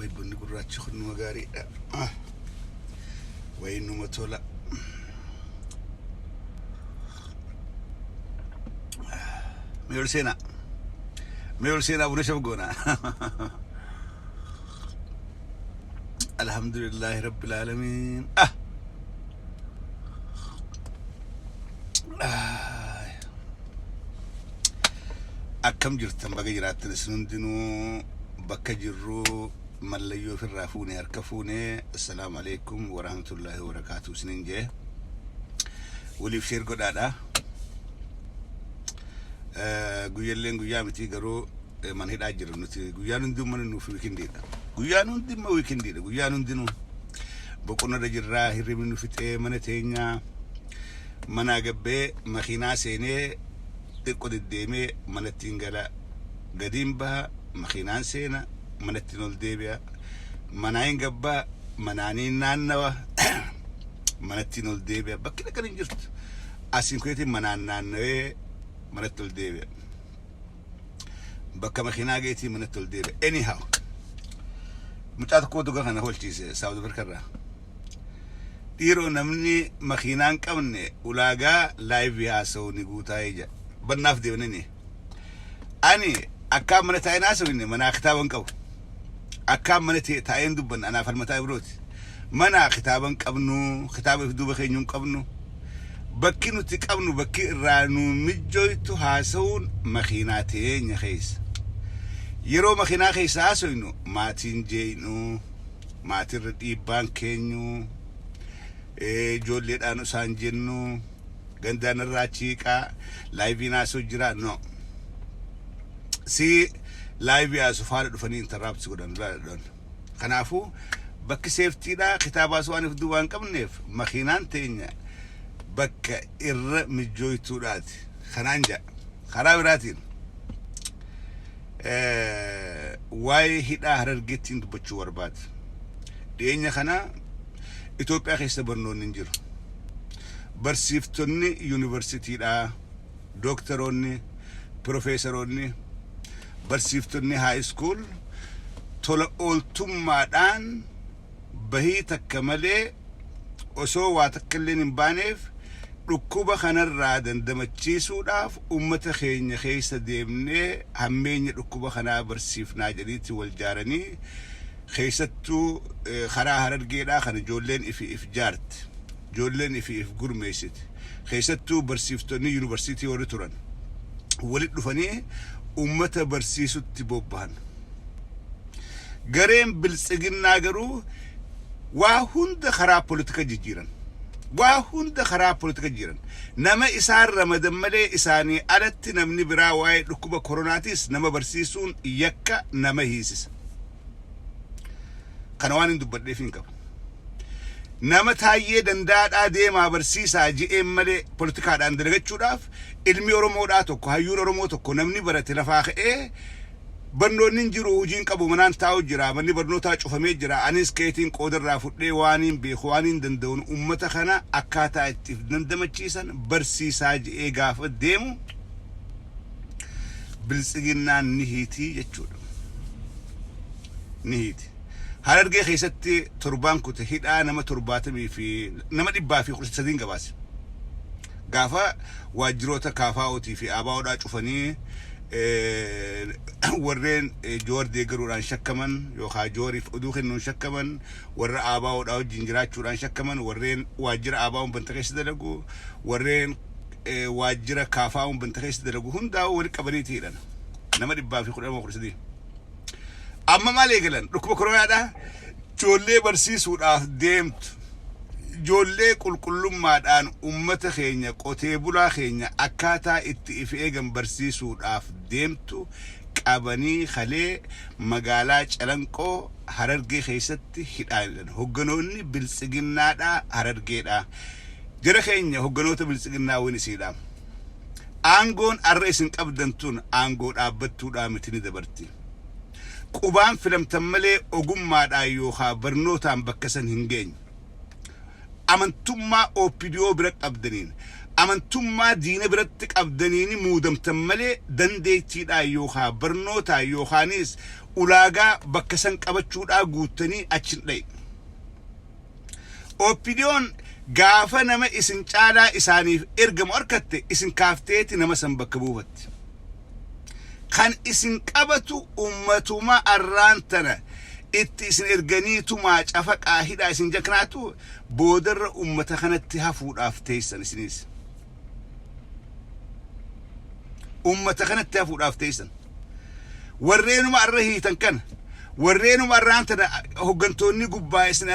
ويبني قراتش خدنا مقاري وينو متولا ميول سينا ونشوف قونا الحمد لله رب العالمين أكم جرتم بقى جرات السنون دينو بكا جرو مليو في الرافوني هركفوني السلام عليكم ورحمة الله وبركاته سنين جه ولي في شير قدادا قويلين قيامتي قرو من هيد أجر نتي قيانون دم من في ويكندي قيانون دم ويكندي قيانون دينو بكون رجرا هري منو في من تينيا منا قبة مخينا سينه تقول الدمي من تينجلا قديم بها مخينان سينا من تنول ديبيا مناين قبة منانين نانوا من تنول ديبيا بكنا كان جرت أسينكويتي منان نانوي من تنول ديبيا بكا مخينا جيتي من تنول ديبيا anyhow متعاد كودو كان هول شيء ساود بركرة تيرو نمني مخينان كمني ولاقا لايف ياسو نيجوتا يجا بناف ديونني أني أكام من تايناس ويني منا كتابن كو أكام من تاين دبن أنا فالمتاي بروت منا كتابن كابنو كتاب في دوبة خينيون كابنو بكينو تكابنو بكي رانو مجويتو هاسون مخيناتين يخيس يرو مخينا خيس هاسوينو ماتين جينو ماتين ردي بانكينيو جولي دانو سانجينو غندان الراتشيكا لايفينا سوجرا نو سي لايف يا سفارة دفني انترابت سودان لا دون خنافو بك سيفتي دا كتابة سواني في دوان كم نيف مخينان تينيا بك إر مجوي تورات خنانجا خرابراتين واي هيدا هررجتين دبتشو وربات دينيا خنا إثيوبيا خيسة برنون ننجر برسيفتوني يونيفرسيتي دا دكتوروني بروفيسوروني برسيفتوني هاي سكول تولا أولتم مادان بهي تكملي وسو واتكلين بانيف ركوبة خنا رادن دمتشيسو داف أمة خيني خيسة ديمني همين ركوبة خنا برسيفنا جريتي والجارني خيستو خرا هررجيدا خنا جولين إفي إفجارت جولين إفي إفجورميسيت خيستو برسيفتوني يونيفرسيتي وريتوران ولد دفني أمة برسيسو تبوبان غريم بالسجن ناجرو وهند خراب بوليتيكا جيران وهند خراب بوليتيكا جيران نما إسار رمضان ملي إساني ألت نمني براوي ركوب كوروناتيس نما برسيسون يكا نما هيسس قنوان دبر فين كاب نما تايي دنداد آدي ما برسيسا جي إم ملي بوليتيكا دان درجة شراف ilmi oromoo dha tokko hayyuun oromoo tokko namni barate lafaa ka'ee barnoonni jiru hojiin qabu manaan taa'u jira manni barnootaa cufamee jira anis keetiin qoodarraa fudhee waaniin beeku waaniin danda'uun ummata kana akkaataa itti dandamachiisan barsiisaa je'ee gaafa deemu biltsiginnaan ni hiitii jechuudha ni hiiti harargee keessatti torbaan kute hidhaa nama 70 fi nama 113 gabaase gaafa واجروتا كافاوتي في أباودا شوفني ورين جور ديجروران شكمن يوخا جوري فدوخن نون شكمن ور أباودا جنجرات شوران شكمن ورين واجر أباون بنتكيس دلقو ورين واجر كافاون بنتكيس دلقو هندا وركبريتي لنا نما دبا في قرآن مخرسدي أما ما ليجلن ركوب كرويا ده جولي برسيس ودا ديمت جولي كل ما دان أمة خينيا قتيبولا خينيا أكاتا اتفاقا برسيسو داف ديمتو كاباني خلي مقالات ألانكو هررقي خيستي هدائلن هقنوني بالسجننا دا هررقي دا جرى خينيا هقنوتا بالسجننا ونسيدام آنغون الرئيسن قبدنتون آنغون آبتو دا متني دبرتي قبان فيلم تملي أقوم ما دا يوخا برنوتا بكسن هنجين أمنتما أو بيديو برك أبدنين amantummaa diina biratti qabdaniini muudamtan malee dandeettiidhaa yookaan barnootaa yookaanis ulaagaa bakka san qabachuudhaa guuttanii achin dhaye. Oppidiyoon gaafa nama isin caalaa isaaniif ergamu harkatte isin kaafteeti nama san bakka buufatti. Kan isin qabatu ummatuma arraantana itti isin erganiitumaa cafaqaa hidhaa isin jaknaatu boodarra ummata kanatti hafuudhaaf teessan isinis. Ummata kanatti hafuudhaaf teessan. Warreenuma arra hiitan kana warreenuma arraantana hoggantoonni gubbaa isin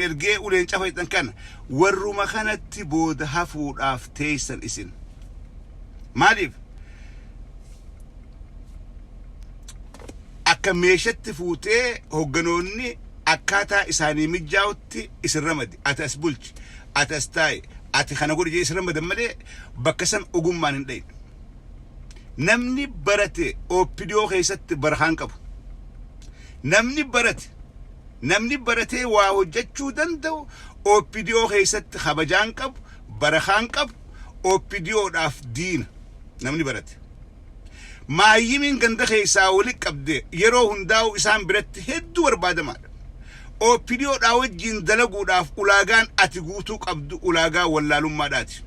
ergee uleen cafaytan kana warruma kanatti booda hafuudhaaf teessan isin. Maaliif? Akka meeshatti fuutee hogganoonni akkaataa isaanii mijaa'utti isin ramadi. Ati as bulchi, ati as taa'i, ati kana godhi jee isin ramadan malee bakka san ogummaan hin dhayin. Namni barate Oppidiyoo keessatti barahaan qabu. Namni baratee waa hojjechuu danda'u Oppidiyoo keessatti kabajaan qabu, barahaan qabu, Oppidiyoodhaaf diina namni barate. Maayyimiin ganda keessaa walitti qabde yeroo hundaa'u isaan biratti hedduu barbaadamaadha. Oppidiyoodhaa wajjin dalaguudhaaf ulaagaan ati guutuu qabdu ulaagaa wallaalummaadhaati.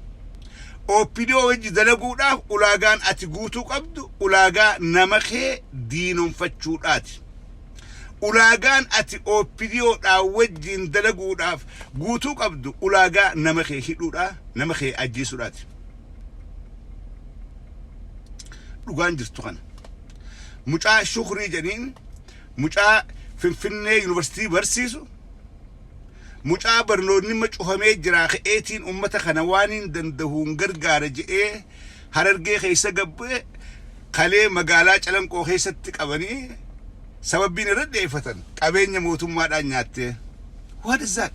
Oppidiyoo wajji dalaguudhaaf ulaagaan ati guutuu qabdu ulaagaa nama kee diinonfachuudhaati. Ulaagaan ati Oppidiyoodhaa wajjin dalaguudhaaf guutuu qabdu ulaagaa nama kee hidhuudhaa, nama kee ajjeesuudhaati. Dhugaan jirtu kana. Mucaa Shukrii jedhaniin mucaa Finfinnee Yuunivarsiitii barsiisu mucaa barnoonni macuufamee jira ka'eetiin ummata kana waan hin danda'uun gargaara jedhee Harargee keessa gabbee kalee magaalaa Calanqoo keessatti qabanii sababbiin irra dheeffatan qabeenya mootummaadhaan nyaattee. What is that?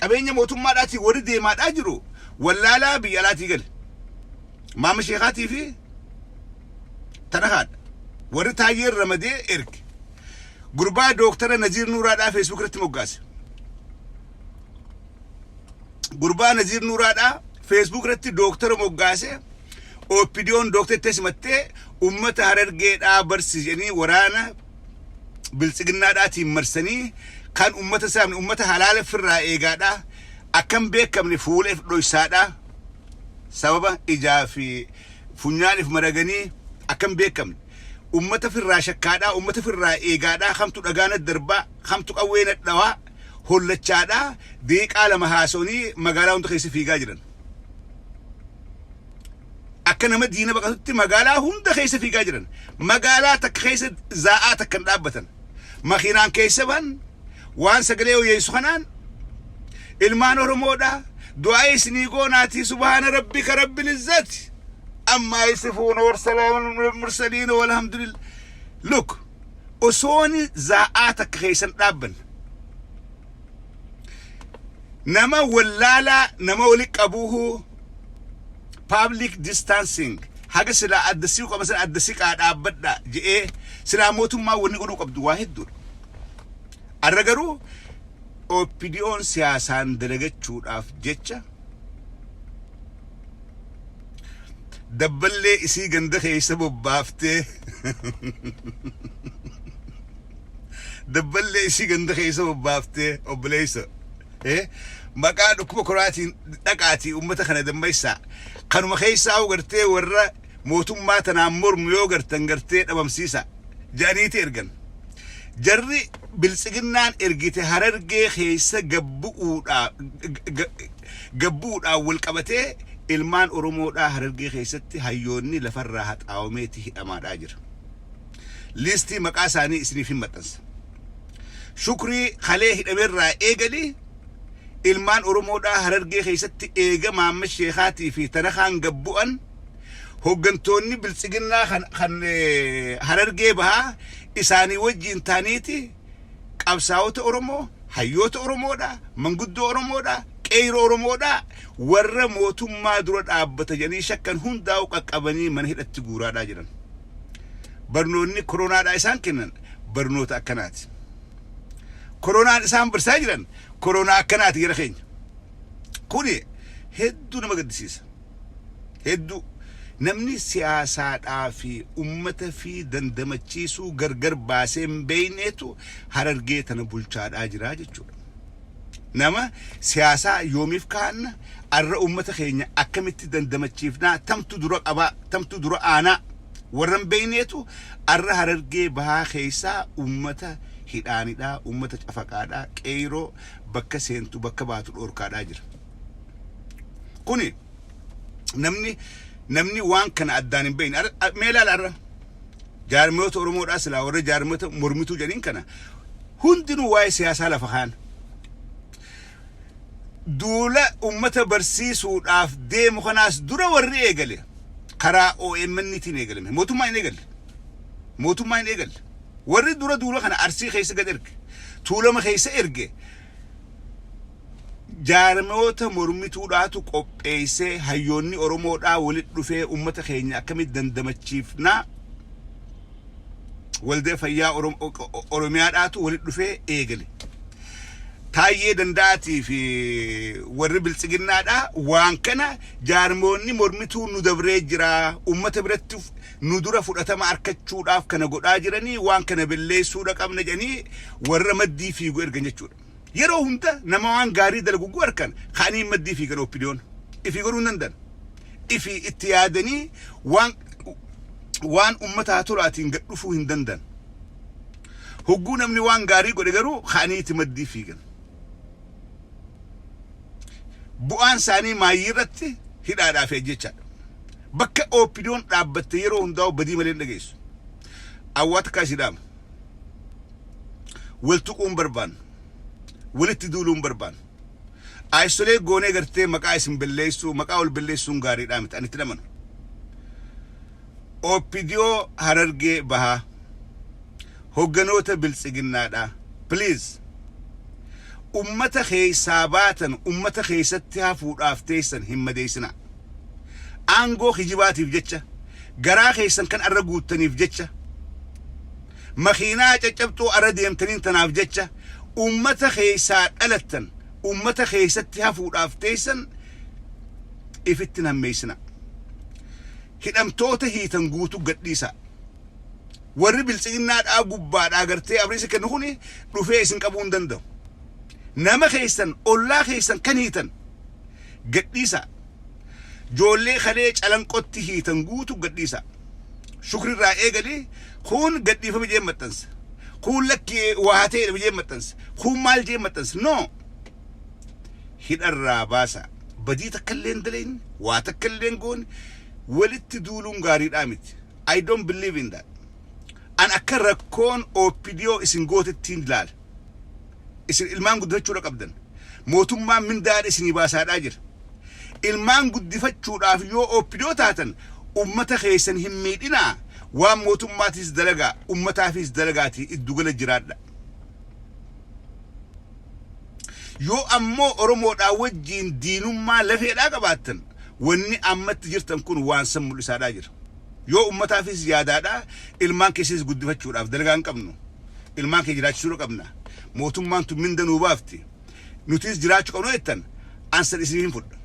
Qabeenya mootummaadhaatii warri deemaadhaa jiru wallaalaa biyya alaatii gale. Maama Sheekaatii fi Tanahaadha. Warri Taayyee Ramadee erge. Gurbaa Dooktara Naziir Nuuraadhaa Facebook irratti moggaase. Gurbaa Naziir Nuuraadhaa Facebook irratti Dooktara moggaase. Oppidiyoon Dooktettee simattee ummata Harargeedhaa barsiisanii waraana biltsiginnaadhaatiin marsanii kan ummata saamne ummata halaala firraa eegaadhaa akkam beekamne fuuleef dhoysaadhaa sababa ijaa fi funyaaniif maraganii akkam beekamne ummata firraa shakkaadhaa ummata firraa eegaadhaa kamtu dhagaana darbaa kamtu qawweena dhawaa hollachaadhaa deeqaa lama haasonii magaalaa hunda keessa fiigaa jiran. Akka nama diina baqatutti magaalaa hunda keessa fiigaa jiran. Magaalaa takka keessa zaa'aa takkan dhaabbatan. Makiinaan keessa ban waan sagalee hoyeessu kanaan ilmaan Oromoodhaa du'aa isinii goonaatii subhaana rabbika rabbil izzati amma yasifuuna warsalaamun mursaliina walhamdulillah. Look, osooni zaa'aa takka keessan dhaabban. Nama wallaalaa nama wali qabuuhu public distancing haga sila addasii qaba sila addasii dhaabadha jedhee sila mootummaa wanni godhuu qabdu waa hedduudha. Arra garuu Oppidiyoon siyaasaan dalagachuudhaaf jecha dabballee isii ganda keessa bobbaaftee dabballee isii ganda keessa bobbaaftee obboleessa maqaa dhukkuba koraatiin dhaqaatii ummata kana dammaysaa kanuma keessaa gartee warra mootummaa tanaan mormu yoo gartan gartee dhabamsiisa jedhaniiti ergan. Jarri biltsiginnaan ergite Harargee keessa gabbuudhaa wal qabatee ilmaan Oromoodhaa Harargee keessatti hayyoonni lafarraa haxaawameeti hidhamaadhaa jira. Liistii maqaa isaanii isiniif hin maxxansa. Shukrii kalee hidhameerraa eegali ilmaan Oromoodhaa Harargee keessatti eega Maammed Sheekaatii fi Tanahaan gabbu'an hoggantoonni biltsiginnaa kan Harargee bahaa isaanii wajjin taaniiti qabsaa'ota Oromoo, hayyoota Oromoodhaa, manguddoo Oromoodhaa, qeeroo Oromoodhaa warra mootummaa dura dhaabbata jedhanii shakkan hundaa'u qaqqabanii mana hidhatti guuraadhaa jiran. Barnoonni koronaadhaa isaan kennan barnoota akkanaati. Koronaan isaan barsaa jiran koronaa akkanaati jira keenya. Kuni hedduu nama gaddisiisa hedduu namni siyaasaadhaa fi ummata fi dandamachiisuu gargar baasee hin beeyneetu Harargee tana bulchaadhaa jira jechuudha. Nama siyaasaa yoomiif kaanna arra ummata keenya akkamitti dandamachiifnaa tamtu dura qabaa tamtu dura aanaa warran beeyneetu arra Harargee bahaa keessaa ummata hidhaanidhaa ummata cafaqaadhaa qeyroo bakka seentu bakka baatu dhorkaadhaa jira. Kuni namni waan kana addaan hin beeyne meelaal arra jaarmoota Oromoodhaa silaa warra jaarmoota mormituu jedhin kana hundinuu waa'ee siyaasaa lafa kaan duula ummata barsiisuudhaaf deemu kanaas dura warri eegale karaa OMN'tiin eegalame mootummaa hin eegalle warri dura duula kana Arsii keessa gad erge Tuulama keessa erge jaarmoota mormituudhaatu qopheessee hayyoonni Oromoodhaa walitti dhufee ummata keenya akkamitti dandamachiifnaa waldee fayyaa Oromiyaadhaatu walitti dhufee eegale. Taayyee Danda'aatii fi warri Biltsiginnaadhaa waan kana jaarmoonni mormituu nu dabree jira ummata biratti nu dura fudhatama argachuudhaaf kana godhaa jiranii waan kana balleessuudha qabna jedhanii warra maddii fiigu ergan jechuudha. Yeroo hunda nama waan gaarii dalagu arkan kaanii maddii fiigan opiniyoon ifi godhuu dandan ifi itti yaadanii waan ummataa tolaatiin gad dhufuu hin dandan. Hogguu namni waan gaarii godhe garuu kaanii itti maddii fiigan. Bu'aan isaanii maayii irratti hidhaadhaaf jechaadha. Bakka opiniyoon dhaabbatte yeroo hundaa'u badii malee dhageessu. Awwaata kaasiidhaama. Waltuquun barbaannu. Walitti duuluun barbaannu. Aisolee goonee gartee maqaa isin balleessuu maqaa ol balleessuun gaariidhaa miti anitti namanu. Opidiyoo Harargee bahaa hogganoota Biltsiginnaadhaa please ummata keessaa baatan ummata keessatti hafuudhaaf teessan hin madeessina. Aangoo kijibaatiif jecha garaa keessan kan arra guuttaniif jecha makiinaa caccabxuu arra deemtaniin tanaaf jecha ummata keessaa dhalattan ummata keessatti hafuudhaaf teessan ifitti nammeessina. Hidhamtoota hiitan guutuu gadhiisa. Warri Biltsiginnaadhaa gubbaadhaa gartee abriisa kennu kuni dhufee isin qabuu hin danda'u. Nama keessan ollaa keessan kan hiitan gadhiisa. Joollee kalee calanqotti hiitan guutuu gadhiisa. Shukrirraa eegalee kun gadhiifame jee maxxansa. Kun lakkee waa ta'e jee maxxansa. Kun maal jee maxxansa. No. Hidharraa baasa. Badii takka illee hin daleen waa takka illee hin goone walitti duuluun gaariidhaa miti. I don't believe in that. An akka rakkoon opidiyoo isin gootettiin ilaala. Isin ilmaan guddifachuudha qabdan. Mootummaan mindaadha isinii baasaadhaa jira. Ilmaan guddifachuudhaaf yoo opidiyoo taatan ummata keessan hin miidhinaa waan mootummaatis dalagaa ummataafis dalagaatii iddugala jiraadha. Yoo ammoo Oromoodhaa wajjiin diinummaa lafeedhaa qabaattan wanni ammatti jirtan kun waan san mul'isaadhaa jira. Yoo ummataafis yaadaadhaa ilmaan keessas guddifachuudhaaf dalagaa hin qabnu. Ilmaan kee jiraachisuu qabna. Mootummaan tun minda nuu baafti. Nutis jiraachuu qabnu jettan ansan isiniin fudha.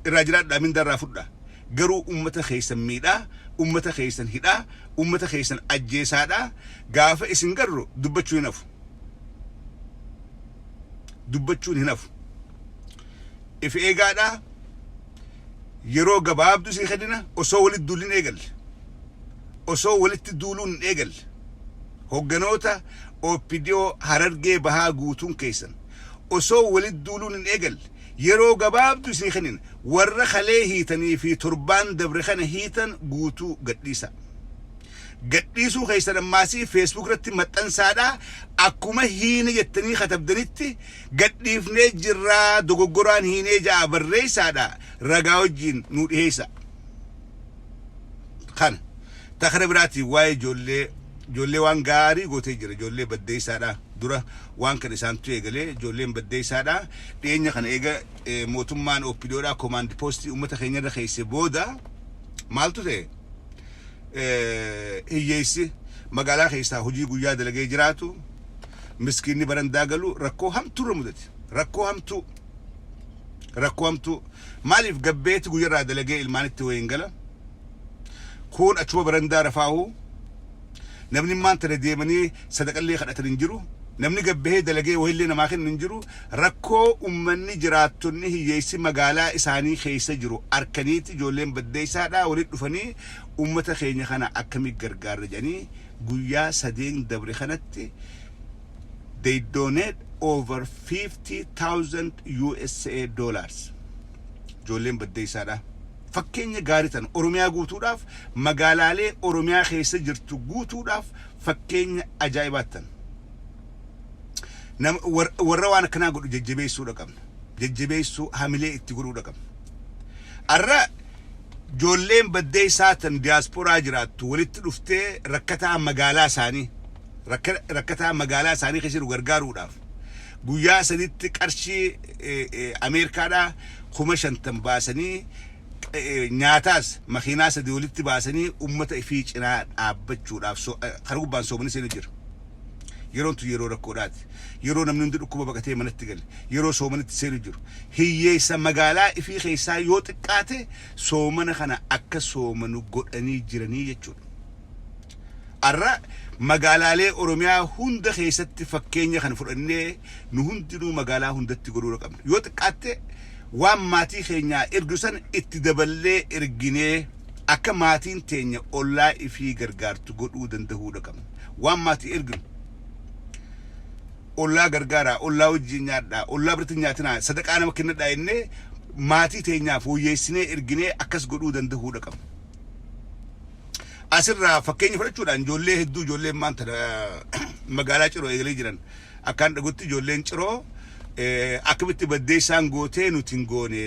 Irraa jiraadhaa minda irraa fudha. Garuu ummata keessan miidhaa, ummata keessan hidhaa, ummata keessan ajjeesaadhaa gaafa isin garru dubbachuu hin hafu. Dubbachuun hin hafu. If eegaadhaa yeroo gabaabduu isin kadhina osoo walitti duuluun eegalle. Osoo walitti duuluun hin eegalle. Hogganoota opidiyoo Harargee bahaa guutuun keessan osoo walitti duuluun hin eegalle. Yeroo gabaabduu isin kadhina warra kalee hiitanii fi torbaan dabre kana hiitan guutuu gadhiisa. Gadhiisuu keessan ammaasii Facebook irratti maxxansaadhaa akkuma hiine jettanii katabdanitti gadhiifnee jirraa dogoggoraan hiinee ja'a barreessaadhaa ragaa wajjiin nuu dhiheessa. Kana takara biraatii waa'ee ijoollee waan gaarii gootee jira ijoollee baddeessaadhaa dura waan kan isaantu eegalee ijoolleen baddeessaadhaa dhiyeenya kana eega mootummaan opidiyoodhaa komaandi poostii uummata keenyarra keesse booda maaltu ta'e hiyyeessi magaalaa keessaa hojii guyyaa dalagee jiraatu miskiinni barandaa galu rakkoo hamtuurra mudate rakkoo hamtuu rakkoomtu maaliif gabbeeti guyyaa dalagee ilmaanitti wayin gala kun achuma barandaa rafaahu namni maanta deemanii sadaqallee kadhatan jiru namni gabbee dalagee wayillee namaa kennu jiru rakkoo ummanni jiraattonni hiyyeessi magaalaa isaanii keessa jiru arkaniiti ijoolleen baddeessaadhaa walitti dhufanii ummata keenya kana akkamii gargaarra jedhanii guyyaa sadeen dabre kanatti they donate over 50,000 USA dollars ijoolleen baddeessaadhaa fakkeenya gaarii tan Oromiyaa guutuudhaaf magaalaalee Oromiyaa keessa jirtu guutuudhaaf fakkeenya ajaa'ibaatan warra waan akkanaa godhu jajjabeessuudha qabna jajjabeessuu hamilee itti godhuudha qabna arra ijoolleen baddeessaa tan diaasporaa jiraattu walitti dhuftee rakkataa magaalaa isaanii keessa gargaaruudhaaf guyyaa saditti qarshii Ameerikaadhaa 5,000 baasanii nyaataas makiinaa sadii walitti baasanii ummata ifii cinaa dhaabbachuudhaaf karaa gubbaan soomanii seenuu jira yeroon tu yeroo rakkoodhaati yeroo namni hundi dhukkuba baqatee manatti gale yeroo soomanitti seenuu jiru hiyyeessa magaalaa ifii keessaa yoo xiqqaate soomana kana akka soomanu godhanii jiranii jechuudha arra magaalaalee Oromiyaa hunda keessatti fakkeenya kan fudhannee nu hundinuu magaalaa hundatti godhuu qabna yoo xiqqaatte waan maatii keenya ergusan itti daballee erginee akka maatiin teenya ollaa ifii gargaartu godhuu danda'uudha qabna waan maatii erginu ollaa gargaara ollaa wajjin nyaadhaa ollaa birti nyaatinaa sadaqaa nama kennadhaa innee maatii teenyaaf wayyeessinee erginee akkas godhuu danda'uudha qabna asirraa fakkeenya fudhachuudhaan ijoollee hedduu ijoolleen maanta magaalaa Ciroo eegalee jiran akkaan dhagutti ijoolleen Ciroo akkamitti baddeessaan gootee nuti hin goone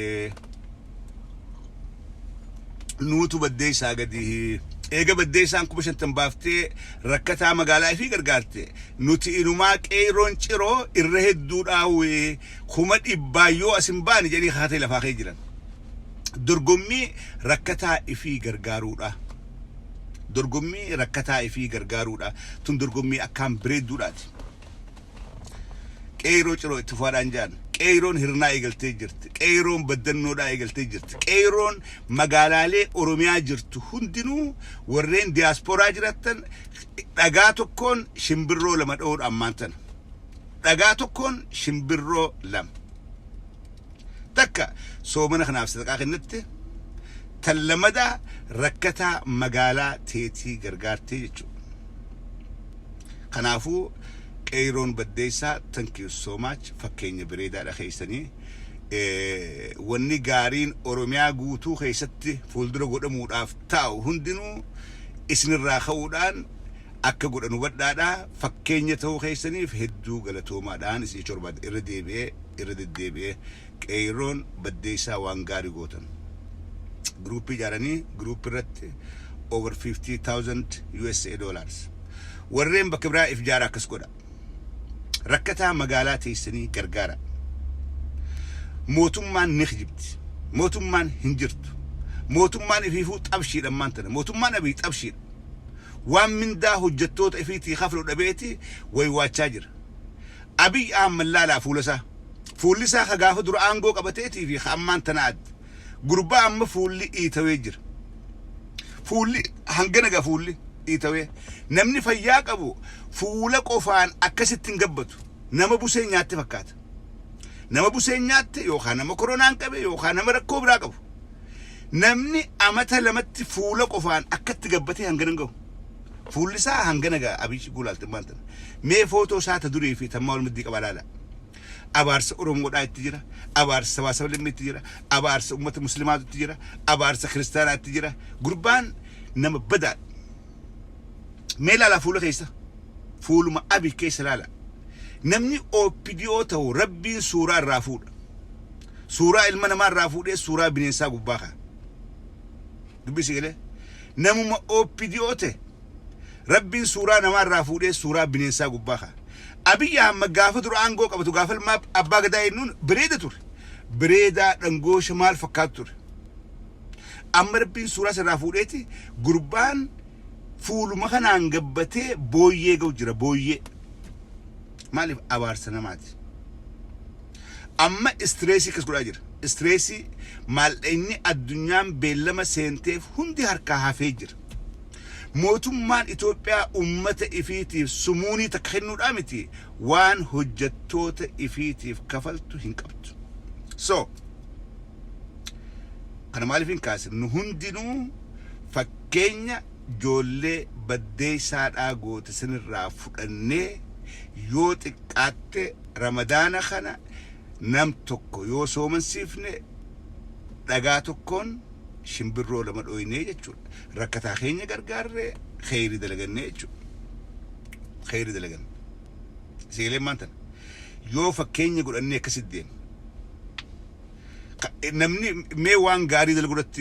nuutu baddeessaa gadi eega baddeessaan 5,000 baaftee rakkataa magaalaa ifii gargaarte nuti inumaa qeeroon Ciroo irra hedduudhaawee 100,000 yoo asin baani jedhanii haatee lafaa kee jiran dorgommii rakkataa ifii gargaaruudha dorgommii rakkataa ifii gargaaruudha tun dorgommii akkaan bareedduudhaati qeeroo Ciroo itti fuudhaan jaan qeeroon hirnaa eegaltee jirti qeeroon baddannoodhaa eegaltee jirti qeeroon magaalaalee Oromiyaa jirtu hundinuu warreen diaasporaa jiraatan dhagaa tokkoon shimbirroo lama dha'uudha ammaantan dhagaa tokkoon shimbirroo lama takka soomana kanaaf sadaqaa kennatti tan lamada rakkataa magaalaa teetii gargaartee jechuudha kanaafuu qeeroon baddeessaa thank you so much fakkeenya bareedaadha keessanii wanni gaariin Oromiyaa guutuu keessatti fuuldura godhamuudhaaf taa'u hundinuu isinirraa ka'uudhaan akka godhanu badhaadha fakkeenya ta'uu keessaniif hedduu galatoomaadhaan isin chorbaad irra deddeebi'ee qeeroon baddeessaa waan gaarii gootan gruupii jaaranii gruupii irratti over 50,000 USA dollars warreen bakka biraa if jaara akkas godha rakkataa magaalaa teessanii gargaara mootummaan ni kijibti mootummaan hin jirtu mootummaan ifiifuu xabshiidha maantana mootummaan abii xabshiidha waan mindaa hojjettoota ifiitii kaflu dhabeeti waywaachaa jira abii Ahmad laalaa fuullisaa ka gaafa dura aangoo qabateetii fi ammaan tana adda gurbaa amma fuulli iitawee jira fuulli hangana gaa fuulli iitawee namni fayyaa qabu fuula qofaan akkasitti hin gabbatu nama busee nyaatte fakkaata nama busee nyaatte yookaan nama koronaan qabe yookaan nama rakkoo biraa qabu namni amata lamatti fuula qofaan akkatti gabbatee hangana gahu fuulli isaa hangana gaa abiishi gulaalte maanta mee footoo isaa ta durii fi tammaa wal middii qabaalaala abaarsa Oromoodhaa itti jira abaarsa sabaasa lammiitti jira abaarsa ummata muslimaatu jira abaarsa kiristaanaatti jira gurbaan nama badaa mee laala fuula keessa fuuluma abii keessa laala namni OPDO ta'u rabbiin suuraa irraa fuudha suuraa ilma namaa irraa fuudhee suuraa bineensaa gubbaa kaa dubbisi galee namuma OPDO ta'e rabbiin suuraa namaa irraa fuudhee suuraa bineensaa gubbaa kaa Abiy Ahmed gaafa dura aangoo qabatu gaafa ilma abbaa gadaa jennuun bareeda ture bareedaa dhangoosha maal fakkaatu ture amma rabbiin suuraa irraa fuudheeti gurbaan fuuluma kanaan gabbatee booyyee ga'u jira booyyee maaliif abaarsa namaati amma stressii kas godhaa jira استريسي مال إني الدنيا بلما سنتيف هندي هركها فجر موتم مان إثيوبيا أمة إفيتيف سموني تكحنوا الأمتي وان هجتوت إفيتيف كفلتو هنكبت so أنا مالي فين كاسر نهندنو فكينيا جولي بدي سار آغو تسن الرافق أني يوتك آت رمضان خنا نم توكو يو سومن سيفني رغاتو كون شمبرو لما دويني جچو ركتا خينيا غرغار خيري دلغن جچو خيري دلغن سيلي مانتن يو فكينيا غول أني كسدين نمني مي وان غاري دلغوت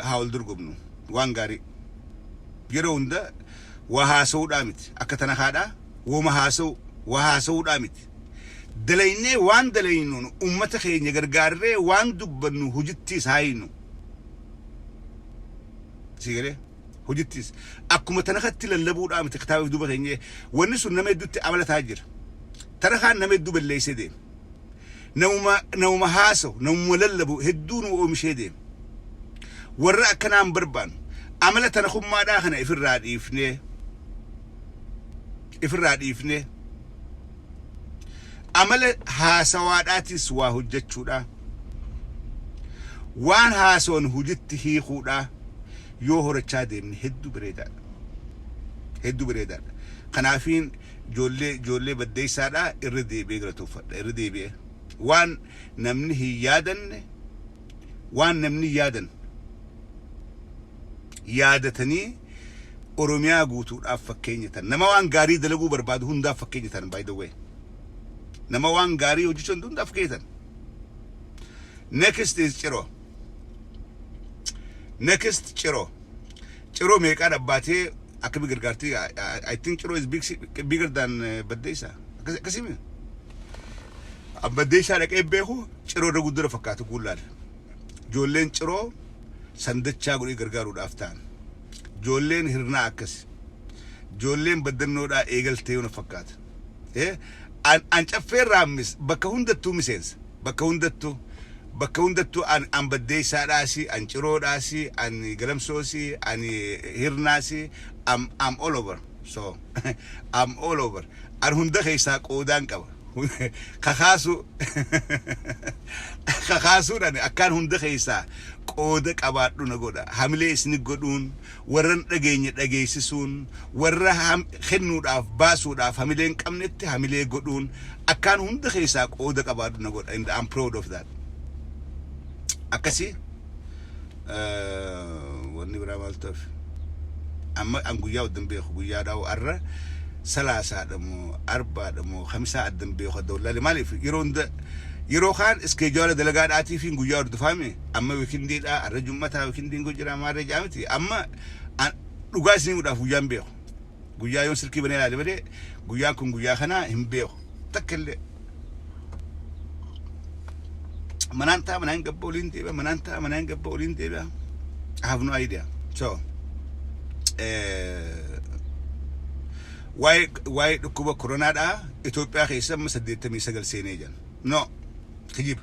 هاول درغبنو وان غاري يروندا وهاسو دامت اكتنا خادا وهاسو دامت دليني وان دلينون امته خيني غرغاري وان دبنو هجتيس هاينو سيغري هجتيس اكو متنخت للبو دامت كتاب دوبا خيني ونسو نمدوت عمل تاجر ترخان نمدو بالليسدي نوما هاسو نوم للبو هدون ومشيدين ورا كنام بربان عملت أنا خم ما داخنا إفراد إفني عمل هاسواداتي سوا هجت شودا وان هاسون هجت هي خودا يوهر تشادم هدو بريدا خنافين جولي بدي سادا إردي بيقرأ إردي بيه وان نمني يادن يادتني أوروميا غوتو أفكينيتان نما وان غاري دلغو برباد هوندا فكينيتان باي ذا واي نما وان غاري وجيشون دوندا فكينيتان next is chiro ميكا دباتي أكبر غرغارتي I think chiro is bigger than بديسا كسيمي بديسا لك إبهو chiro رغودر فكاتو كولار جولين chiro سندتشا غوري غرغارو دافتان جولين هرنا أكس جولين بدنو دا إيجل تيون فكات أن تفير رامس بكهوندتو مسينس بكهوندتو أن بدي ساراسي أن شرو راسي أن غرمسوسي أن هرناسي I'm all over so I'm all over أن هندا خيسا قودان كوا خخاسو داني أكان هندا خيسا قودك أبادو نقودا حملي سنقودون ورن رجيسون ورا خنو داف باسو داف حملين كمنت حملي قودون أكان هندا خيسا قودك أبادو نقودا and I'm proud of that أكسي وني برامال توف أما أنقويا ودنبيخ قويا داو أرى ثلاثة دمو أربعة دمو خمسة دمبيخ الدولة مالي في يروخان اسكيجول دلغاد آتي فين قويا دفامي أما ويكندي دا الرجل متى ويكندي نقول ما رجعتي أما لغاسين ودا فوجان بيخ قويا يوم سلكي بني على بدي قويا كون قويا خنا هم بيخ تكل منانتا منان قبولين تيبا I have no idea so why kuba corona da Ethiopia khaysa masaddeeta mi sagal seeneejan no khijib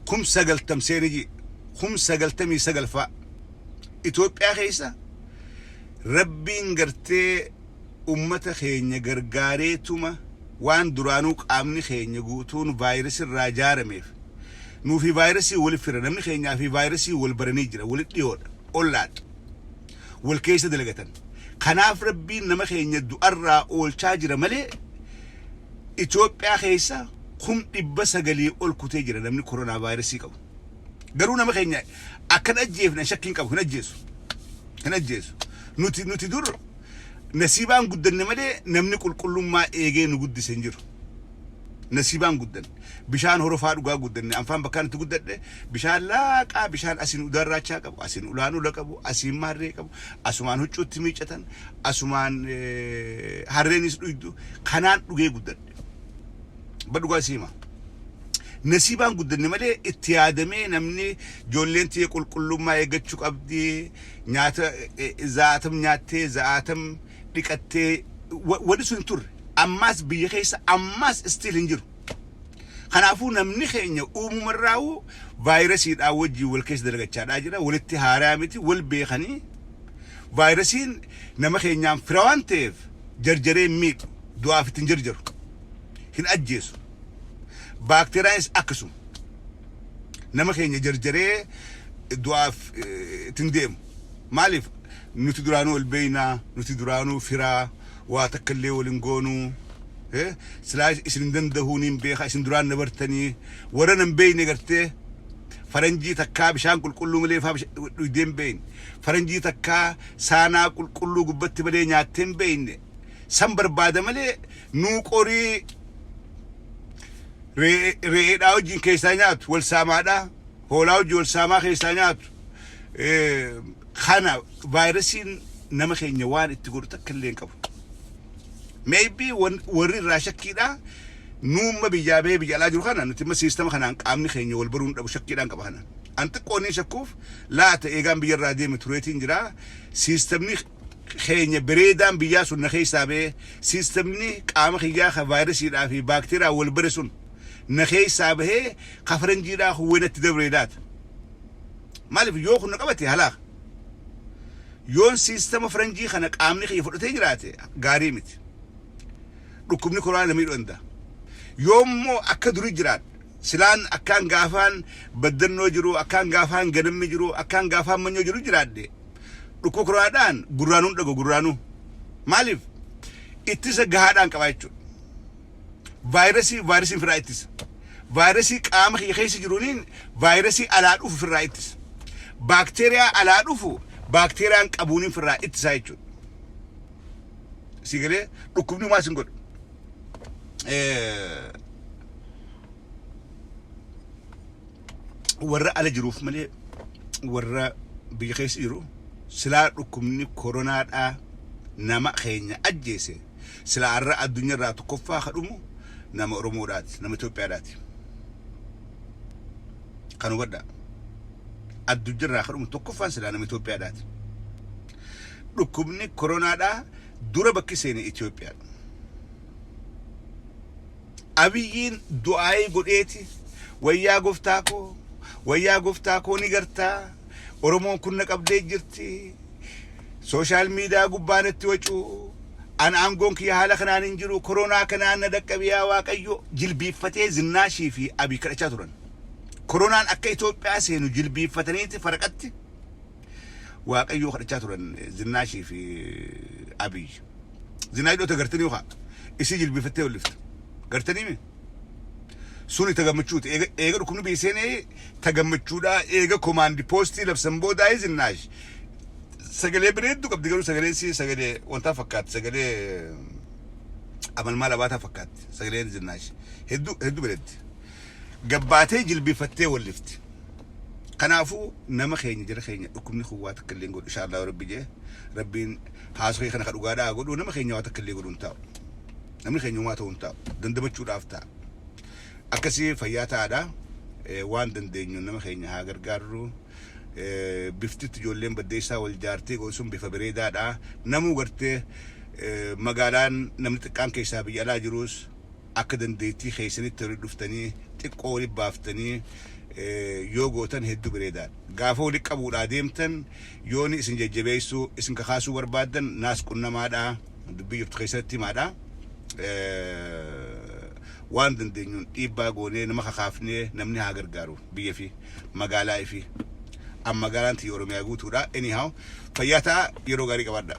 kum sagal tam seeneji kum sagal tami sagal fa Ethiopia khaysa rabbin garte ummata khaynya gargaareetuma waan duraanu qaamni khaynya guutuun virus raajaarameef nu fi virus wal fira namni khaynya fi virus wal barani jira wal dhiyood ollaad wal kaysa dalagatan خناف ربي نما خين يدو أرى أول تاجر ملء إثيوبيا خيسا خم إبسا قلي أول كتاجر نمني كورونا فيروسي كو قرونا ما خين أكن أجيفنا شكين كو هنجيسو نوتي دور نسيبان قدن نملء نمني كل ما إيجي نقد سنجر نسيبان قدن بشان هرفار وقا قدن أنفان بكان تقدن بشان لا بشان أسين أدار راتشا كبو أسين أولانو لكبو أسين ماري كبو أسمان هجو تميجتن أسمان هرينيس لويدو خنان لغي قدن بدوغا سيما نسيبان قدن نمالي اتيادمي نمني جولين يقول كل ما يقتشوك أبدي نياتا زاتم لكتي ودسو نتور أماس بيخيس أماس استيل انجر kanaafuu namni keenya uumamarraa'u vaayirasiidhaa wajjii wal keessa dalagachaadhaa jira walitti haaraa miti wal beekanii vaayirasiin nama keenyaan fira waan ta'eef jarjaree miidhu du'aaf ittiin jarjaru hin ajjeesu baakteeriyaanis akkasuma nama keenya jarjaree du'aaf ittiin deemu maaliif nuti duraanuu wal beeynaa nuti duraanuu firaa waa takka illee waliin goonuu silaa isin dandahuuniin beeka isin duraan dabartanii warra nan beeyne gartee faranjii takkaa bishaan qulqulluu malee faa dhugdeen beeyne faranjii takkaa saanaa qulqulluu gubbatti malee nyaatteen beeyne san barbaada malee nuu qorii re'eedhaa wajjin keessaa nyaatu wal saamaadhaa hoolaa wajjin wal saamaa keessaa nyaatu kana vaayirasiin nama keenya waan itti godhu takka illee hin qabu maybe warri irraa shakkiidhaa nuumma biyyaa bahee biyya alaa jiru kana nuti imma siistama kanaan qaamni keenya wal baruun dhabu shakkiidhaan qaba kana an xiqqoonni shakkuuf laata eegaan biyya irraa deeme tureetiin jira siistamni keenya bireedaan biyyaa sun na keessaa bahee siistamni qaama kiyyaa ka vaayirasiidhaa fi baakteeriyaa wal bare sun na keessaa bahee ka faranjiidhaa huwwenatti dabreedaata maaliif yoo kun na qabate halaa yoon siistama faranjii kana qaamni kiyya fudhatee jiraate gaarii miti dhukkubni koronaa namii dhonda yoommoo akka durii jiraat silaan akkaan gaafaan baddannoo jiru akkaan gaafaan ganammi jiru akkaan gaafaan manyoo jiru jiraadde dhukkuba koronaadhaan gurraanuun dhago gurraanuu maaliif ittisa gahaadhaan qabaa jechuudha vaayirasiin firaa ittisa vaayirasii qaama kiyya keessa jiruuniin vaayirasii alaa dhufu firraa ittisa baakteeriyaa alaa dhufu baakteeriyaan qabuuniin firraa ittisaa jechuudha sigalee dhukkubni maas hin godhu warra ala jiruuf malee warra biyya keessa jiru silaa dhukkubni koronaadhaa nama keenya ajjeese silaa irra addunyaa irraa tokkoffaa kadhumu nama Oromoodhaati nama Itoophiyaadhaati kan hubadhaa addunyaa irraa kadhumu tokkoffaan silaa nama Itoophiyaadhaati dhukkubni koronaadhaa dura bakki seene Itoophiyaadha abiyyiin du'aayii godheeti wayyaa gooftaa koo ni gartaa Oromoon kun na qabdee jirti sooshaal miidiyaa gubbaanatti wacuu an aangoon kiyya haala kanaan hin jiru koronaa kanaan na dhaqqabiyaa waaqayyo jilbiiffatee zinnaashii fi abii kadhachaa turan koronaan akka Itoophiyaa seenu jilbiiffataniiti faraqatti waaqayyo kadhachaa turan zinnaashii fi abii zinnaashii dhota gartanii uhaa isii jilbiiffattee wallifta gartanii mi suni tagammachuuti eega dhukkubni biiseenee tagammachuudha eega komaandi poostii labsan boodaa zinaash sagalee bireeddu qabdi garuu sagalee si sagalee wantaa fakkaatti sagalee amalmaa labaataa fakkaatti sagalee zinaash hedduu bireeddi gabbaatee jilbiifattee wallifti kanaafuu nama keenya jira keenya dhukkubni kun waa takka illee godhu inshaallah rabbi jee rabbiin haasoo kana kadhugaadhaa godhu nama keenya waa takka illee godhu hin taa'u namni keenya waa ta'u hin taa'u dandamachuudhaaf ta'a akkasii fayyaa ta'aadha waan dandeenyu nama keenya haa gargaarru biftitti ijoolleen baddeessaa wal jaartee goosuun bifa bareedaadha namuu gartee magaalaan namni xiqqaan keessaa biyya alaa jirus akka dandeettii keessanitti walitti dhuftanii xiqqoo walitti baaftanii yoo gootan hedduu bareedaadha gaafa walitti qabuudhaa deemtan yooni isin jajjabeessuu isin kakaasuu barbaadan naas qunnamaadha dubbii jirtu keessatti himaadha waan dandeenyuun dhiibbaa goonee nama kakaafnee namni haa gargaaru biyya fi magaalaa fi amma magaalaan Oromiyaa guutuudha anyhow fayyaa ta'a yeroo gaarii qabaadha